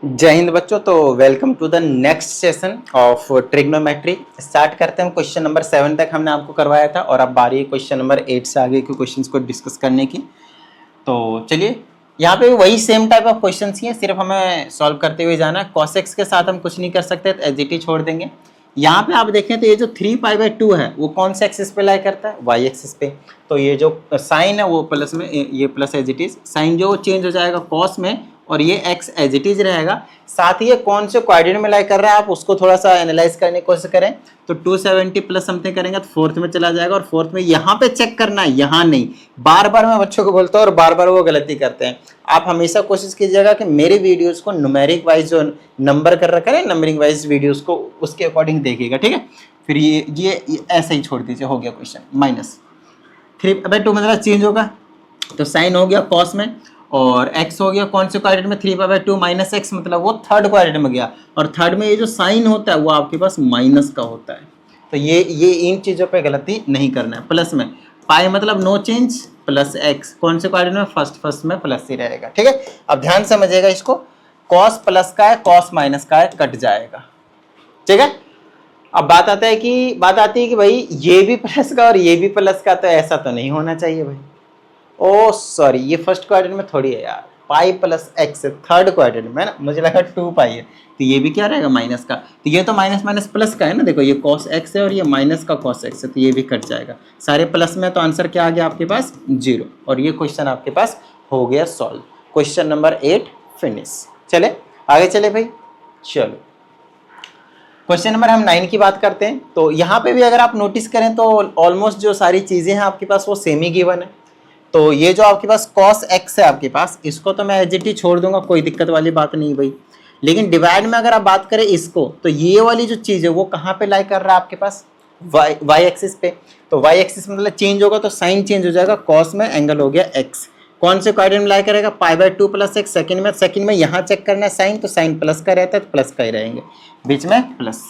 जय हिंद बच्चों। तो welcome to the next session of trigonometry. Start करते हैं। क्वेश्चन नंबर 7 तक हमने आपको करवाया था और अब बारी है क्वेश्चन नंबर 8 से आगे के क्वेश्चंस को डिस्कस करने की। तो चलिए, यहाँ पे वही सेम टाइप ऑफ क्वेश्चंस ही है, सिर्फ हमें सॉल्व करते हुए जाना है। cos x के साथ हम कुछ नहीं कर सकते तो एज इट इज छोड़ देंगे। यहाँ पे आप देखें तो ये जो 3π/2 है वो कौन से एक्सिस पे लाई करता है, y एक्सिस पे। तो ये जो साइन है वो प्लस में, ये plus as it is, sine जो चेंज हो जाएगा cos में और ये x एज इट इज रहेगा। साथ ही ये कौन से क्वाड्रेंट में लाई कर रहा है आप उसको थोड़ा सा एनालाइज करने की कोशिश करें। तो 270 प्लस समथिंग करेंगे तो फोर्थ में चला जाएगा और फोर्थ में यहाँ पे चेक करना है, यहाँ नहीं। बार बार मैं बच्चों को बोलता हूँ और बार बार वो गलती करते हैं। आप हमेशा कोशिश कीजिएगा कि मेरे वीडियोस को न्यूमेरिक वाइज जो नंबर कर रखा है, नंबरिंग वाइज वीडियोस को उसके अकॉर्डिंग देखिएगा, ठीक है। फिर ये ऐसे ही छोड़ दीजिए, हो गया क्वेश्चन। -3/2 मतलब चेंज होगा तो साइन हो गया कॉस में और x हो गया कौन से क्वाड्रेंट में, 3π/2 - x मतलब वो थर्ड क्वाड्रेंट में गया। और थर्ड में ये जो साइन होता है वो आपके पास माइनस का होता है। तो ये इन चीज़ों पे गलती नहीं करना है। प्लस में पाई मतलब नो चेंज प्लस x कौन से क्वाड्रेंट में, फर्स्ट में प्लस ही रहेगा, ठीक है। अब ध्यान समझिएगा इसको, कॉस प्लस का है कॉस माइनस का है, कट जाएगा, ठीक है। अब बात आती है कि भाई ये भी प्लस का और ये भी प्लस का, तो ऐसा तो नहीं होना चाहिए भाई। ओ सॉरी, ये फर्स्ट क्वाड्रेंट में थोड़ी है यार, पाई प्लस एक्स है थर्ड क्वाड्रेंट में ना, मुझे लगा 2π है। तो ये भी क्या रहेगा, माइनस का। तो ये तो माइनस माइनस प्लस का है ना, देखो ये cos x है और ये माइनस का cos x है, तो ये भी कट जाएगा। सारे प्लस में, तो आंसर क्या आ गया आपके पास, 0। और ये क्वेश्चन आपके पास हो गया सॉल्व। Question number 8 finish. चले आगे चले भाई, चलो क्वेश्चन नंबर हम 9 की बात करते हैं। तो यहाँ पे भी अगर आप नोटिस करें तो ऑलमोस्ट जो सारी चीज़ें हैं आपके पास वो सेम ही गिवन है। तो ये जो आपके पास cos x है आपके पास, इसको तो मैं एज इट इज छोड़ दूंगा, कोई दिक्कत वाली बात नहीं भाई। लेकिन डिवाइड में अगर आप बात करें इसको, तो ये वाली जो चीज़ है वो कहाँ पे लाई कर रहा है आपके पास, y एक्सिस पे। तो y एक्सिस मतलब चेंज होगा तो साइन चेंज हो जाएगा, cos में एंगल हो गया x। कौन से क्वाड्रेंट में लाई करेगा, π/2 + x। सेकंड में यहाँ चेक करना है साइन, तो साइन प्लस का रहता है तो प्लस का ही रहेंगे, बीच में प्लस।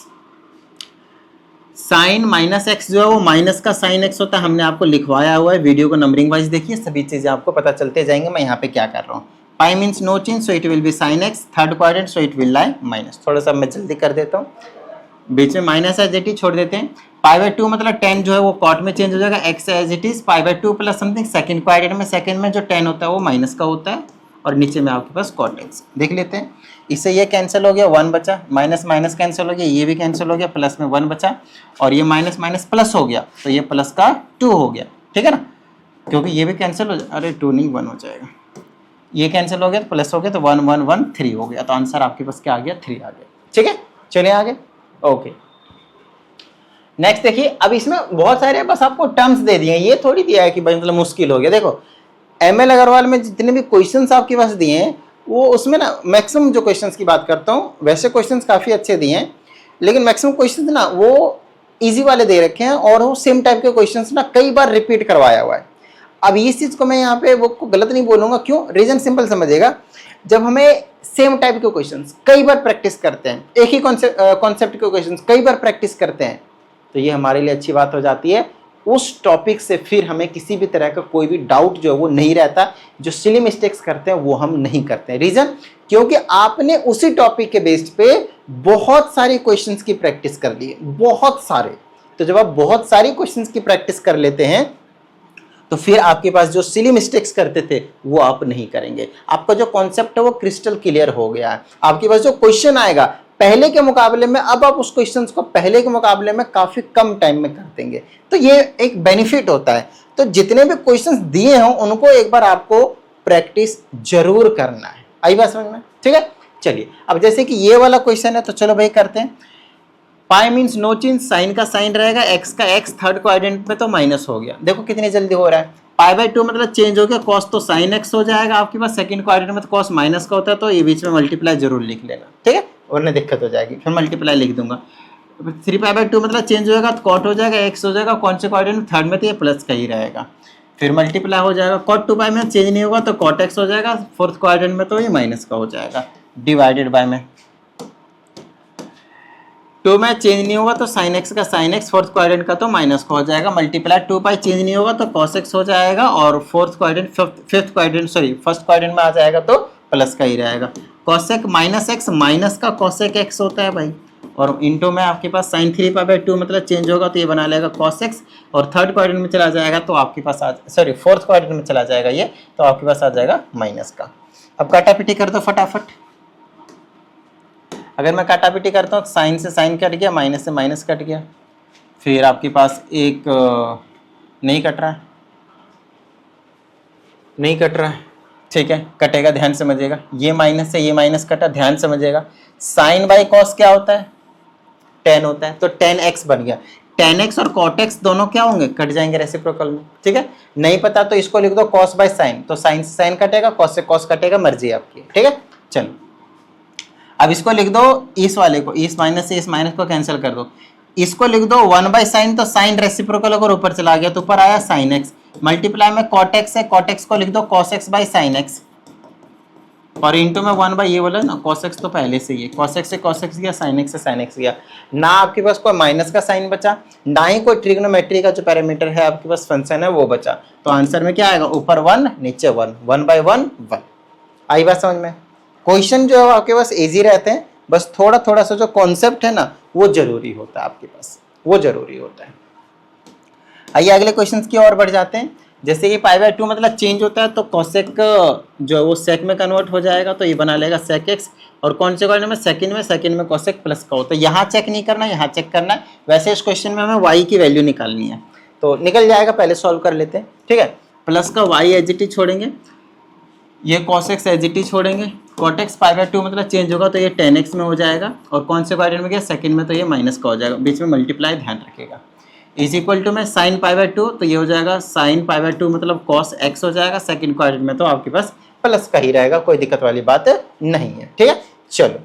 साइन -x जो है वो माइनस का साइन x होता है, हमने आपको लिखवाया हुआ है। वीडियो को नंबरिंग वाइज देखिए, सभी चीजें आपको पता चलते जाएंगे मैं यहाँ पे क्या कर रहा हूँ। Pi means no change, so it will be sine x, third quadrant so it will lie minus. थोड़ा सा मैं जल्दी कर देता हूँ, बीच में माइनस एज इट इज छोड़ देते हैं। π/2 मतलब 10 जो है वो कॉट में चेंज हो जाएगा, x as it is π/2 plus something. Second quadrant में, सेकंड में जो 10 होता है वो माइनस का होता है और नीचे में आपके पास cot x। देख लेते हैं, इससे ये कैंसिल हो गया, 1 बचा, माइनस माइनस कैंसिल हो गया, ये भी कैंसिल हो गया, प्लस में 1 बचा और ये माइनस माइनस प्लस हो गया, तो ये प्लस का 2 हो गया, ठीक है ना। क्योंकि ये भी कैंसिल हो जाए, अरे 2 नहीं 1 हो जाएगा, ये कैंसिल हो गया तो प्लस हो गया, तो 1 1 1 3 हो गया। तो आंसर आपके पास क्या आ गया, 3 आ गया, ठीक है। चलिए आगे, ओके नेक्स्ट देखिए। अब इसमें बहुत सारे बस आपको टर्म्स दे दिए हैं, ये थोड़ी दिया है कि भाई मतलब मुश्किल हो गया। देखो ML अग्रवाल में जितने भी क्वेश्चंस आपके पास दिए हैं वो उसमें ना मैक्सिमम जो क्वेश्चंस की बात करता हूँ, वैसे क्वेश्चंस काफ़ी अच्छे दिए हैं, लेकिन मैक्सिमम क्वेश्चंस ना वो इजी वाले दे रखे हैं और वो सेम टाइप के क्वेश्चंस ना कई बार रिपीट करवाया हुआ है। अब इस चीज़ को मैं यहाँ पे वो को गलत नहीं बोलूँगा, क्यों, रीजन सिंपल समझिएगा। जब हमें सेम टाइप के क्वेश्चंस कई बार प्रैक्टिस करते हैं, एक ही कॉन्सेप्ट के क्वेश्चंस कई बार प्रैक्टिस करते हैं, तो ये हमारे लिए अच्छी बात हो जाती है। उस टॉपिक से फिर हमें किसी भी तरह का कोई भी डाउट जो है वो नहीं रहता। जो सिली मिस्टेक्स करते हैं वो हम नहीं करते हैं। रीजन, क्योंकि आपने उसी टॉपिक के बेस्ड पे बहुत सारे क्वेश्चंस की प्रैक्टिस कर ली है, बहुत सारे। तो जब आप बहुत सारी क्वेश्चंस की प्रैक्टिस कर लेते हैं तो फिर आपके पास जो सिली मिस्टेक्स करते थे वो आप नहीं करेंगे। आपका जो कॉन्सेप्ट है वो क्रिस्टल क्लियर हो गया है। आपके पास जो क्वेश्चन आएगा पहले के मुकाबले में, अब आप उस क्वेश्चंस को पहले के मुकाबले में काफी कम टाइम में कर देंगे, तो ये एक बेनिफिट होता है। तो जितने भी क्वेश्चंस दिए हों उनको एक बार आपको प्रैक्टिस जरूर करना है। आई बात समझ में, ठीक है। चलिए अब जैसे कि ये वाला क्वेश्चन है तो चलो भाई करते हैं। Pi means no change, sine का साइन रहेगा, एक्स का एक्स, थर्ड क्वाड्रेंट में तो माइनस हो गया। देखो कितनी जल्दी हो रहा है। π/2 मतलब चेंज हो गया, कॉस तो साइन एक्स हो जाएगा आपके पास, सेकंड क्वाड्रेंट में तो कॉस माइनस का होता है, तो ये बीच में मल्टीप्लाई जरूर लिख लेना, ठीक है, वरना दिक्कत हो जाएगी। फिर मल्टीप्लाई लिख दूंगा। 3π/2 मतलब चेंज होगा तो कॉट हो जाएगा, एक्स हो जाएगा, कौन से क्वाड्रेंट में, थर्ड में, तो ये प्लस का ही रहेगा। फिर मल्टीप्लाई हो जाएगा, कॉट 2π में चेंज नहीं होगा तो कॉट एक्स हो जाएगा, फोर्थ क्वाड्रेंट में तो ये माइनस का हो जाएगा, डिवाइडेड बाय में 2 में चेंज नहीं होगा तो साइन एक्स का साइन एक्स, फोर्थ क्वाड्रेंट का तो माइनस का हो जाएगा, मल्टीप्लाई 2π चेंज नहीं होगा तो कॉस एक्स हो जाएगा और fourth quadrant, fifth quadrant sorry first quadrant में आ जाएगा तो प्लस का ही रहेगा। कॉसेक माइनस एक्स माइनस का कॉसेक एक्स होता है भाई, और इंटू में आपके पास साइन 3π/2 मतलब चेंज होगा तो ये बना लेगा कॉस एक्स, और थर्ड क्वाड्रेंट में चला जाएगा तो आपके पास सॉरी फोर्थ क्वाड्रेंट में चला जाएगा ये, तो आपके पास आ जाएगा माइनस का। अब काटापीटी कर दो फटाफट। अगर मैं काटापीटी करता हूँ साइन से साइन कट गया, माइनस से माइनस कट गया, फिर आपके पास एक नहीं कट रहा है, नहीं कट रहा है, ठीक है कटेगा, ध्यान समझिएगा। ये माइनस से ये माइनस कटा, ध्यान समझिएगा। साइन बाई कॉस क्या होता है? tan होता है, तो tan x बन गया। tan x और cot x दोनों क्या होंगे? कट जाएंगे रेसिप्रोकल में, ठीक है। नहीं पता तो इसको लिख दो cos बाई साइन, तो साइन से साइन कटेगा, cos से cos कटेगा, मर्जी आपकी, ठीक है। चलो अब इसको लिख दो, इस वाले को, इस माइनस से इस माइनस को कैंसिल कर दो, इसको लिख दो 1 बाई साइन, तो साइन रेसिप्रोकल अगर ऊपर चला गया तो ऊपर आया साइन एक्स, मल्टीप्लाई में cot x है, cot x को लिख दो cos x by sine x, और इंटू में 1 बाई ये बोला ना cos x तो पहले से ही है, cos x से cos x गया, sin x से sin x गया, ना आपके पास कोई माइनस का साइन बचा, ना ही कोई ट्रिग्नोमेट्री का जो पैरामीटर है आपके पास फंक्शन है वो बचा, तो आंसर में क्या आएगा? ऊपर 1 नीचे 1, 1 बाई 1 1। आई बात समझ में? क्वेश्चन जो आपके पास इजी रहते हैं, बस थोड़ा थोड़ा सा जो कॉन्सेप्ट है ना वो जरूरी होता है आपके पास, वो जरूरी होता है। आइए अगले क्वेश्चन की ओर बढ़ जाते हैं। जैसे कि π/2 मतलब चेंज होता है तो कॉसेक जो है वो सेक में कन्वर्ट हो जाएगा, तो ये बना लेगा सेक एक्स, और कौन से क्वाड्रेंट में? सेकंड में कॉसेक प्लस का होता है। यहाँ चेक नहीं करना, यहाँ चेक करना है। वैसे इस क्वेश्चन में हमें y की वैल्यू निकालनी है, तो निकल जाएगा, पहले सॉल्व कर लेते हैं, ठीक है। प्लस का y एज इट इज छोड़ेंगे, ये cos x as it is छोड़ेंगे, cot x π/2 मतलब चेंज होगा तो ये tan x में हो जाएगा, और कौन से क्वाड्रेंट में गया? सेकंड में, तो ये माइनस का हो जाएगा, बीच में मल्टीप्लाई ध्यान रखिएगा। इज इक्वल टू में साइन π/2, तो ये हो जाएगा साइन π/2 मतलब cos x हो जाएगा, सेकंड क्वाड्रेंट में तो आपके पास प्लस का ही रहेगा, कोई दिक्कत वाली बात नहीं है, ठीक है। चलो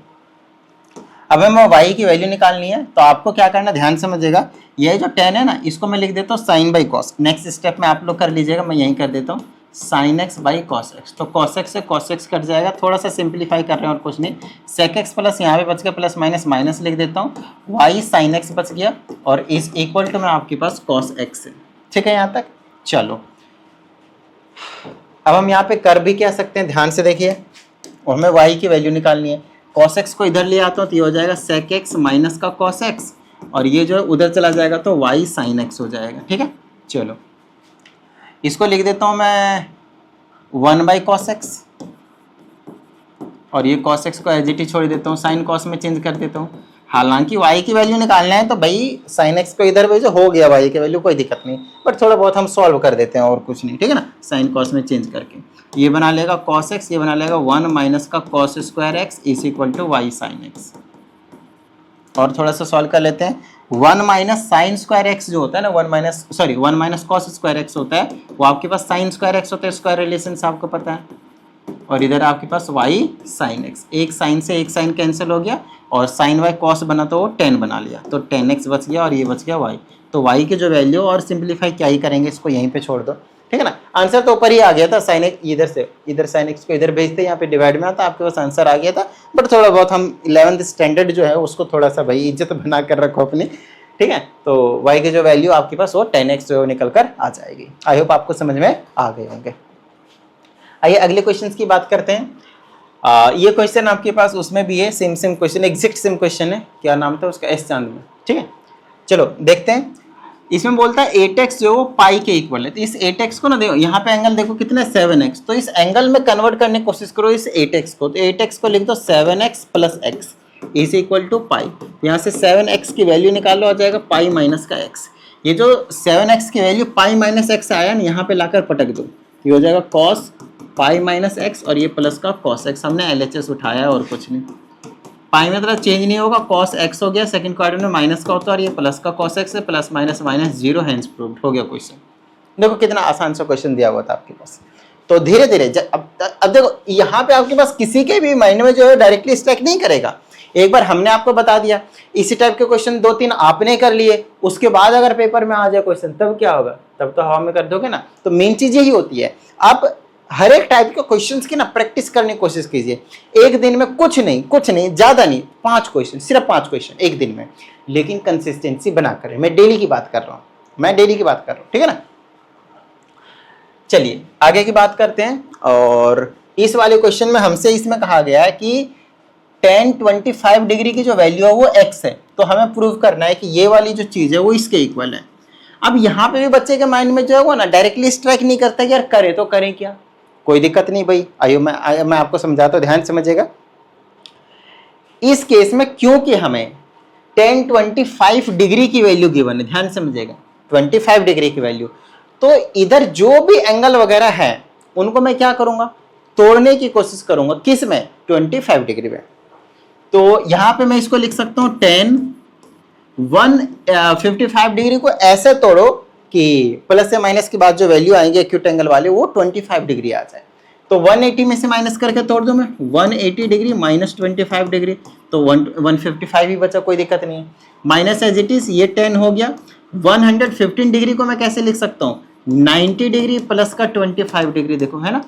अब हमें y की वैल्यू निकालनी है, तो आपको क्या करना, ध्यान समझिएगा। ये जो tan है ना, इसको मैं लिख देता हूँ sine by cos. Next step में आप लोग कर लीजिएगा, मैं यहीं कर देता हूँ sine x by cos x, तो कॉस एक्स से कॉस एक्स कट जाएगा, थोड़ा सा सिंप्लीफाई कर रहे हैं और कुछ नहीं। सेक एक्स प्लस यहाँ पे बच गया, प्लस माइनस माइनस लिख देता हूँ, वाई साइन एक्स बच गया, और इस इक्वल टू में आपके पास कॉस एक्स है, ठीक है यहाँ तक। चलो अब हम यहाँ पे कर भी क्या सकते हैं, ध्यान से देखिए, और हमें वाई की वैल्यू निकालनी है। कॉस एक्स को इधर ले आता हूँ तो ये हो जाएगा सेक एक्स माइनस का कॉस एक्स, और ये जो है उधर चला जाएगा तो वाई साइन एक्स हो जाएगा, ठीक है। चलो इसको लिख देता हूँ मैं 1 बाई कॉस एक्स, और ये कॉस एक्स को एज इट इज छोड़ देता हूँ, साइन कॉस में चेंज कर देता हूँ। हालांकि y की वैल्यू निकालना है तो भाई साइन एक्स को इधर भेजो, हो गया y की वैल्यू, कोई दिक्कत नहीं, बट थोड़ा बहुत हम सॉल्व कर देते हैं और कुछ नहीं, ठीक है ना। साइन कॉस में चेंज करके ये बना लेगा कॉस एक्स, ये बना लेगा 1 माइनस का cos square x is equal to y sine x. और थोड़ा सा सॉल्व कर लेते हैं। 1 माइनस साइन स्क्वायर एक्स जो होता है ना, 1 माइनस कॉस स्क्वायर एक्स होता है, वो आपके पास साइन स्क्वायर एक्स होता है, स्क्वायर रिलेशन से आपको पता है, और इधर आपके पास वाई साइन एक्स, एक साइन से एक साइन कैंसिल हो गया, और साइन वाई कॉस बना तो वो tan बना लिया, तो tan x बच गया और ये बच गया y। तो y की जो वैल्यू, और सिंप्लीफाई क्या ही करेंगे, इसको यहीं पे छोड़ दो, ठीक है ना। आंसर तो ऊपर ही आ गया था, साइन एक्स इधर से इधर, साइन एक्स को इधर भेजते यहाँ पे डिवाइड में आता, आपके पास आंसर आ गया था। बट थोड़ा बहुत हम 11th स्टैंडर्ड जो है उसको थोड़ा सा भाई इज्जत बना कर रखो अपनी, ठीक है। तो y की जो वैल्यू आपके पास वो tan x जो निकल कर आ जाएगी। आई होप आपको समझ में आ गए होंगे। आइए अगले क्वेश्चन की बात करते हैं। ये क्वेश्चन आपके पास उसमें भी है, same question, exact same question है। क्या नाम था उसका? एस चांद में, ठीक है। चलो देखते हैं। इसमें बोलता है 8x जो पाई के इक्वल है, तो इस 8x को ना देखो, यहाँ पे एंगल देखो कितना है 7x, तो इस एंगल में कन्वर्ट करने की कोशिश करो इस 8x को, तो 8x को लिख दो 7x plus x is equal to pi. यहाँ से 7x की वैल्यू निकालो, आ जाएगा पाई माइनस का x। ये जो 7x की वैल्यू पाई माइनस x आया ना, यहाँ पे लाकर पटक दो, ये हो जाएगा कॉस पाई माइनस एक्स, और ये प्लस का कॉस एक्स। हमने LHS उठाया और कुछ नहीं, पाई में तरह चेंज नहीं होगा, कॉस एक्स हो गया, सेकंड क्वाड्रेंट में माइनस का होता है, और ये प्लस का कॉस एक्स है, plus minus minus zero, hence proved हो गया क्वेश्चन। देखो कितना आसान सा क्वेश्चन दिया हुआ था आपके पास। तो धीरे धीरे अब देखो यहाँ पे आपके पास किसी के भी माइंड में जो है डायरेक्टली स्ट्राइक नहीं करेगा। एक बार हमने आपको बता दिया, इसी टाइप के क्वेश्चन 2-3 आपने कर लिए, उसके बाद अगर पेपर में आ जाए क्वेश्चन तब क्या होगा? तब तो हवा में कर दोगे ना। तो मेन चीज यही होती है, आप हर एक टाइप के क्वेश्चंस की ना प्रैक्टिस करने की कोशिश कीजिए। एक दिन में कुछ नहीं ज्यादा नहीं, 5 क्वेश्चन, सिर्फ 5 क्वेश्चन एक दिन में, लेकिन कंसिस्टेंसी बनाकर। मैं डेली की बात कर रहा हूं, ठीक है ना। चलिए आगे की बात करते हैं। और इस वाले क्वेश्चन में हमसे इसमें कहा गया है कि tan 25 डिग्री की जो वैल्यू है वो x है, तो हमें प्रूव करना है कि ये वाली जो चीज है वो इसके इक्वल है। अब यहाँ पे भी बच्चे के माइंड में जो है वो ना डायरेक्टली स्ट्राइक नहीं करता कि यार करे तो करे क्या, कोई दिक्कत नहीं भाई, आइए मैं आपको समझाता हूँ, ध्यान समझिएगा। इस केस में क्योंकि हमें tan 25 डिग्री की वैल्यू गिवन है, ध्यान समझिएगा 25 डिग्री की वैल्यू, तो इधर जो भी एंगल वगैरह है उनको मैं क्या करूंगा, तोड़ने की कोशिश करूंगा, किस में, 25 डिग्री में। तो यहां पे मैं इसको लिख सकता हूं tan 155 डिग्री को ऐसे तोड़ो कि प्लस से माइनस के बाद जो वैल्यू आएंगे एक्यूट एंगल वाले वो 25 डिग्री आ जाए। तो 180 में से माइनस करके तोड़ दो मैं, 180 डिग्री माइनस 25 डिग्री, तो 155 ही बचा, कोई दिक्कत नहीं है। माइनस एज इट इज ये 10 हो गया। 115 डिग्री को मैं कैसे लिख सकता हूँ, 90 डिग्री प्लस का 25 डिग्री, देखो है ना,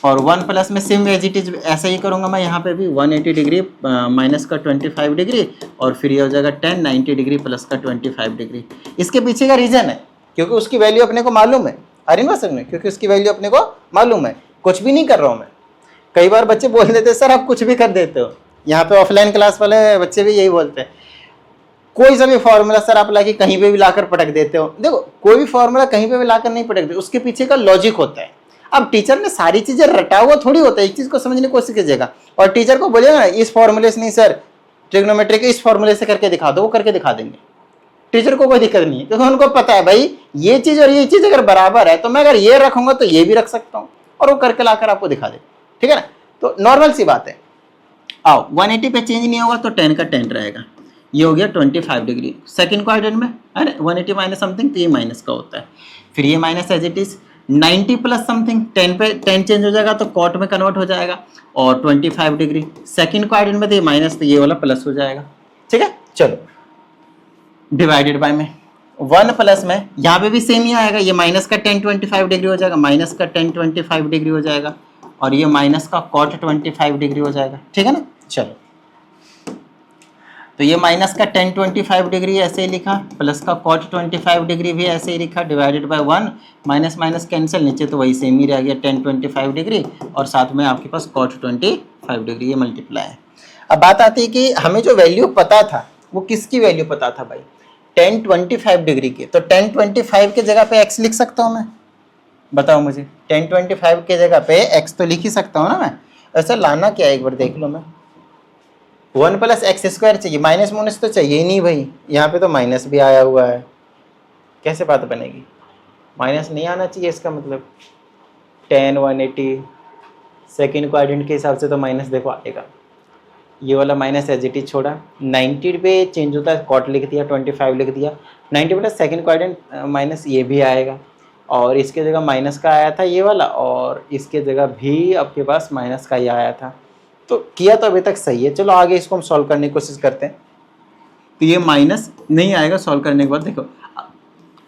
और 1 प्लस में सेम एज इट इज ऐसा ही करूंगा मैं यहाँ पे भी, 180 डिग्री माइनस का 25 डिग्री, और फिर ये हो जाएगा 10 90 डिग्री प्लस का 25 डिग्री। इसके पीछे का रीजन है क्योंकि उसकी वैल्यू अपने को मालूम है, अरे ना समझ में, क्योंकि उसकी वैल्यू अपने को मालूम है, कुछ भी नहीं कर रहा हूँ मैं। कई बार बच्चे बोल देते सर आप कुछ भी कर देते हो, यहाँ पे ऑफलाइन क्लास वाले बच्चे भी यही बोलते हैं, कोई सा भी फॉर्मूला सर आप लाके कहीं पे भी लाकर पटक देते हो। देखो कोई भी फॉर्मूला कहीं पे भी लाकर नहीं पटक देते, उसके पीछे का लॉजिक होता है। अब टीचर ने सारी चीजें रटा हुआ थोड़ी होता है, एक चीज को समझने की कोशिश कीजिएगा, और टीचर को बोलिएगा ना इस फॉर्मूले से नहीं सर, ट्रिग्नोमेट्री के इस फॉर्मूले से करके दिखा दो, वो करके दिखा देंगे, टीचर को कोई दिक्कत नहीं है, क्योंकि उनको पता है भाई ये चीज और ये चीज अगर बराबर है तो मैं अगर ये रखूंगा तो ये भी रख सकता हूँ, और वो करके लाकर आपको दिखा दे, ठीक है ना। तो नॉर्मल सी बात है। आओ 180 पे चेंज नहीं होगा तो 10 का 10 रहेगा, ये हो गया 25 डिग्री। सेकंड क्वाड्रेंट में अरे 180 माइनस समथिंग, तो ये माइनस का होता है, फिर ये minus as it is 90 plus something, 10 पे 10 चेंज हो जाएगा तो कॉट में कन्वर्ट हो जाएगा, और 25 डिग्री। सेकंड क्वाड्रेंट में तो ये माइनस, तो ये वाला प्लस हो जाएगा, ठीक है। चलो डिवाइडेड बाय में 1 प्लस में यहाँ पे भी सेम ही आएगा, ये माइनस का 10 25 डिग्री हो जाएगा, माइनस का 10 25 डिग्री हो जाएगा, और ये माइनस का कॉट 25 डिग्री हो जाएगा, ठीक है ना। चलो तो ये माइनस का 10 25 डिग्री ऐसे ही लिखा, प्लस का कॉट 25 डिग्री भी ऐसे ही लिखा, divided by 1, minus minus cancel, नीचे तो वही सेम ही रह गया 10 25 डिग्री, और साथ में आपके पास कॉट 25 डिग्री, ये मल्टीप्लाई है। अब बात आती है कि हमें जो वैल्यू पता था वो किसकी वैल्यू पता था भाई, 10 25 डिग्री की, तो 10 25 के जगह पे x लिख सकता हूँ मैं, बताओ मुझे, 10 25 के जगह पे x तो लिख ही सकता हूँ ना मैं। ऐसा लाना क्या है एक बार देख लो, मैं 1 प्लस एक्स स्क्वायर चाहिए, माइनस माइनस तो चाहिए ही नहीं भाई, यहाँ पे तो माइनस भी आया हुआ है, कैसे बात बनेगी, माइनस नहीं आना चाहिए, इसका मतलब 10 180 सेकेंड क्वाड्रेंट के हिसाब से तो माइनस देखो आएगा, ये वाला माइनस एज इट इज छोड़ा, 90 पे चेंज होता है, कॉट लिख दिया, 25 लिख दिया, 90 प्लस सेकेंड क्वाड्रेंट माइनस ये भी आएगा, और इसके जगह माइनस का आया था ये वाला, और इसके जगह भी आपके पास माइनस का ही आया था, तो किया तो अभी तक सही है। चलो आगे इसको हम सॉल्व करने की कोशिश करते हैं। तो ये माइनस नहीं आएगा सॉल्व करने के बाद, देखो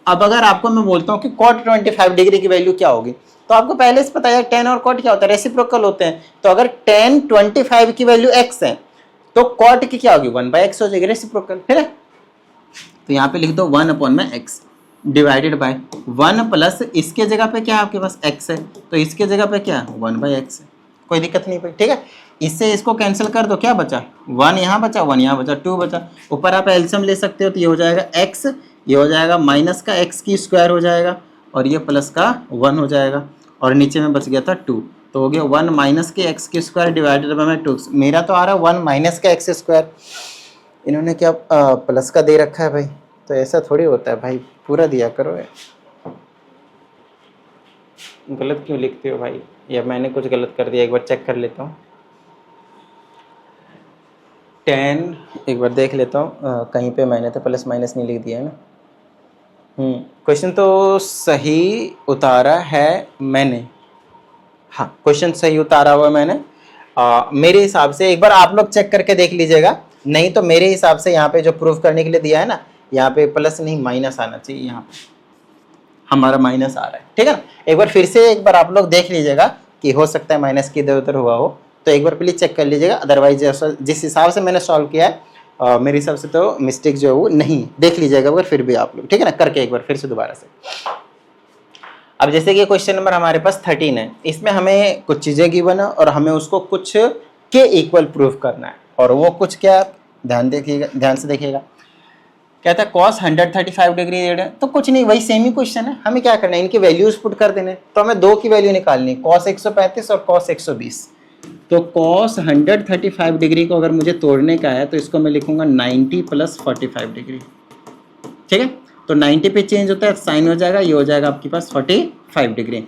अब अगर आपको मैं बोलता हूँ कि कॉट 25 डिग्री की वैल्यू क्या होगी, तो आपको पहले से पता है tan और कॉट क्या होता है, रेसिप्रोकल होते हैं, तो अगर tan 25 की वैल्यू x है तो कॉट की क्या होगी, 1/x हो जाएगी, रेसिप्रोकल, है ना। तो यहाँ पे लिख दो 1/x डिवाइडेड बाय 1 प्लस इसके जगह पे क्या है आपके पास x है, तो इसके जगह पे क्या है 1/x है, कोई दिक्कत नहीं भाई, ठीक है। इससे इसको कैंसिल कर दो, क्या बचा, 1 यहाँ बचा, 1 यहाँ बचा, 2 बचा, ऊपर आप एलसीएम ले सकते हो, तो ये हो जाएगा x, ये हो जाएगा माइनस का x की स्क्वायर हो जाएगा, और ये प्लस का 1 हो जाएगा, और नीचे में बच गया था 2, तो हो गया 1 माइनस के x की स्क्वायर डिवाइडेड बाय 2। मेरा तो आ रहा है 1 माइनस का x स्क्वायर, इन्होंने क्या प्लस का दे रखा है भाई, तो ऐसा थोड़ी होता है भाई, पूरा दिया करो, गलत क्यों लिखते हो भाई, या मैंने कुछ गलत कर दिया, एक बार चेक कर लेता हूँ। 10 एक बार देख लेता हूँ, कहीं पे मैंने तो प्लस माइनस नहीं लिख दिया है ना। क्वेश्चन तो सही उतारा है मैंने, हाँ क्वेश्चन सही उतारा हुआ मैंने, मेरे हिसाब से एक बार आप लोग चेक करके देख लीजिएगा, नहीं तो मेरे हिसाब से यहाँ पे जो प्रूफ करने के लिए दिया है ना, यहाँ पे प्लस नहीं माइनस आना चाहिए, यहाँ पे हमारा माइनस आ रहा है, ठीक है ना। एक बार फिर से एक बार आप लोग देख लीजिएगा कि हो सकता है माइनस की इधर उधर हुआ हो, तो एक बार प्लीज चेक कर लीजिएगा, अदरवाइज जिस हिसाब से मैंने सॉल्व किया है मेरे हिसाब से तो मिस्टेक जो है वो नहीं, देख लीजिएगा अगर फिर भी आप लोग, ठीक है ना, करके एक बार फिर से दोबारा से। अब जैसे कि क्वेश्चन नंबर हमारे पास 13 है, इसमें हमें कुछ चीजें गिवन है और हमें उसको कुछ के इक्वल प्रूफ करना है, और वो कुछ क्या, ध्यान देखिएगा, ध्यान से देखिएगा, कहता है कॉस 135 डिग्री रेड है, तो कुछ नहीं, वही सेम ही क्वेश्चन है, हमें क्या करना है, इनके वैल्यूज पुट कर देने। तो हमें दो की वैल्यू निकालनी, कॉस 135 और कॉस 120। तो कॉस 135 डिग्री को अगर मुझे तोड़ने का है तो इसको मैं लिखूंगा 90 + 45 डिग्री, ठीक है। तो 90 पे चेंज होता है, साइन हो जाएगा, ये हो जाएगा आपके पास 45 डिग्री।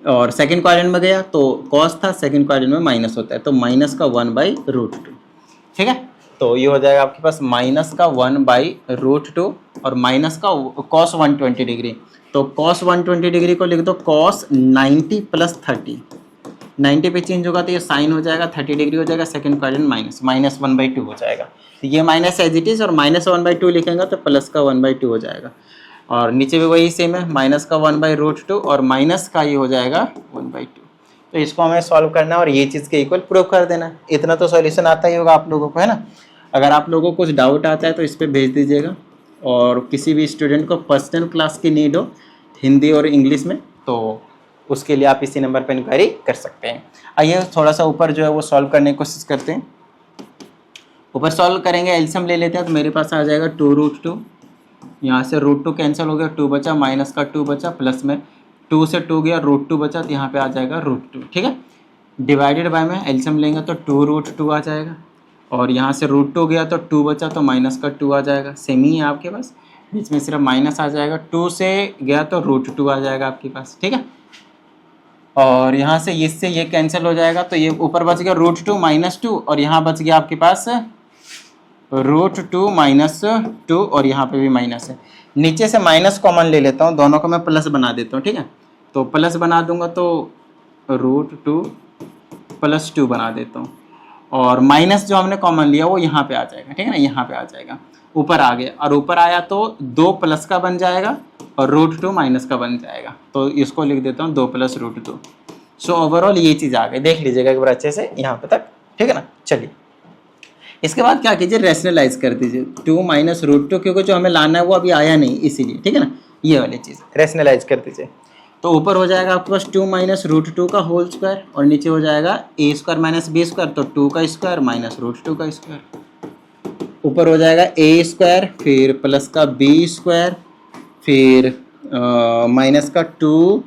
और सेकंड क्वाड्रेंट में गया तो कॉस था, सेकंड क्वाड्रेंट में माइनस होता है, तो माइनस का 1/√2, ठीक है। तो ये हो जाएगा आपके पास माइनस का 1/√2 और माइनस का कॉस 120 डिग्री। तो कॉस 120 डिग्री को लिख दो कॉस 90 + 30, 90 पे चेंज होगा तो ये साइन हो जाएगा, 30 डिग्री हो जाएगा, सेकंड क्वाड्रेंट माइनस 1/2 हो जाएगा। तो ये माइनस एज इट इज और माइनस 1/2 लिखेंगे तो प्लस का 1/2 हो जाएगा। और नीचे भी वही सेम है, माइनस का 1/√2 और माइनस का ये हो जाएगा 1/2। तो इसको हमें सॉल्व करना है और ये चीज़ के इक्वल प्रूव कर देना है। इतना तो सॉल्यूशन आता ही होगा आप लोगों को, है ना। अगर आप लोगों को कुछ डाउट आता है तो इस पर भेज दीजिएगा, और किसी भी स्टूडेंट को पर्सनल क्लास की नीड हो हिंदी और इंग्लिश में तो उसके लिए आप इसी नंबर पर इंक्वायरी कर सकते हैं। आइए थोड़ा सा ऊपर जो है वो सॉल्व करने की कोशिश करते हैं। ऊपर सॉल्व करेंगे, एलसीएम ले लेते हैं, तो मेरे पास आ जाएगा 2√2, यहाँ से √2 कैंसिल हो गया, 2 बचा, माइनस का 2 बचा, प्लस में 2 से 2 गया, √2 बचा, तो यहाँ पे आ जाएगा √2, ठीक है। डिवाइडेड बाय में एलसीएम लेंगे तो 2√2 आ जाएगा, और यहाँ से √2 गया तो 2 बचा, तो माइनस का 2 आ जाएगा, सेम ही है आपके पास, बीच में सिर्फ माइनस आ जाएगा, 2 से गया तो √2 आ जाएगा आपके पास, ठीक है। और यहाँ से इससे ये कैंसिल हो जाएगा, तो ये ऊपर बच गया √2 - 2, और यहाँ बच गया आपके पास √2 - 2, और यहाँ पे भी माइनस है। नीचे से माइनस कॉमन ले लेता हूँ, दोनों को मैं प्लस बना देता हूँ, ठीक है। तो प्लस बना दूंगा तो √2 + 2 बना देता हूँ, और माइनस जो हमने कॉमन लिया वो यहाँ पे आ जाएगा, ठीक है ना, यहाँ पे आ जाएगा, ऊपर आ गया, और ऊपर आया तो 2 प्लस का बन जाएगा और √2 माइनस का बन जाएगा। तो इसको लिख देता हूँ 2 + √2। सो ओवरऑल ये चीज़ आ गई, देख लीजिएगा एक बार अच्छे से यहाँ पे तक, ठीक है ना। चलिए इसके बाद क्या कीजिए, रैशनलाइज कर दीजिए 2 - √2, क्योंकि जो हमें लाना है वो अभी आया नहीं, इसीलिए, ठीक है ना, ये वाली चीज़ रैशनलाइज कर दीजिए। तो ऊपर हो जाएगा आपके पास 2 - √2 का होल स्क्वायर, और नीचे हो जाएगा a² - b², तो 2 का स्क्वायर माइनस √2 का स्क्वायर। ऊपर हो जाएगा a², फिर प्लस का b², फिर माइनस का 2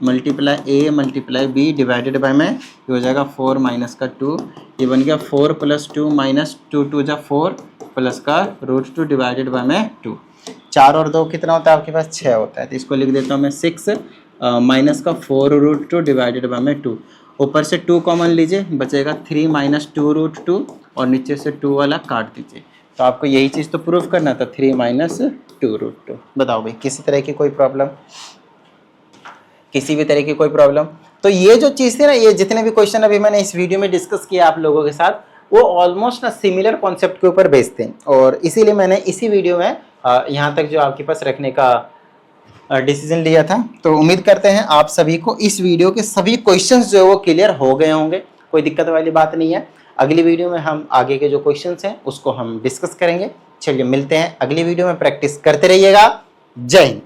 × a × b डिवाइडेड बाय में ये हो जाएगा 4 - का 2, ये बन गया 4 + 2 - 2, 2 जा 4 प्लस का √2 डिवाइडेड बाय में 2। 4 और 2 कितना होता है आपके पास, 6 होता है, तो इसको लिख देता हूँ मैं 6 माइनस का 4√2 डिवाइडेड बाय में 2। ऊपर से 2 कॉमन लीजिए, बचेगा 3 - 2√2, और नीचे से 2 वाला काट दीजिए। तो आपको यही चीज़ तो प्रूफ करना था, 3 - 2√2। बताओ भाई, किसी तरह की कोई प्रॉब्लम, किसी भी तरह की कोई प्रॉब्लम। तो ये जो चीज़ थी ना, ये जितने भी क्वेश्चन अभी मैंने इस वीडियो में डिस्कस किया आप लोगों के साथ, वो ऑलमोस्ट ना सिमिलर कॉन्सेप्ट के ऊपर बेस्ड थे, और इसीलिए मैंने इसी वीडियो में यहाँ तक जो आपके पास रखने का डिसीजन लिया था। तो उम्मीद करते हैं आप सभी को इस वीडियो के सभी क्वेश्चंस जो है वो क्लियर हो गए होंगे, कोई दिक्कत वाली बात नहीं है। अगली वीडियो में हम आगे के जो क्वेश्चंस हैं उसको हम डिस्कस करेंगे। चलिए मिलते हैं अगली वीडियो में, प्रैक्टिस करते रहिएगा। जय हिंद।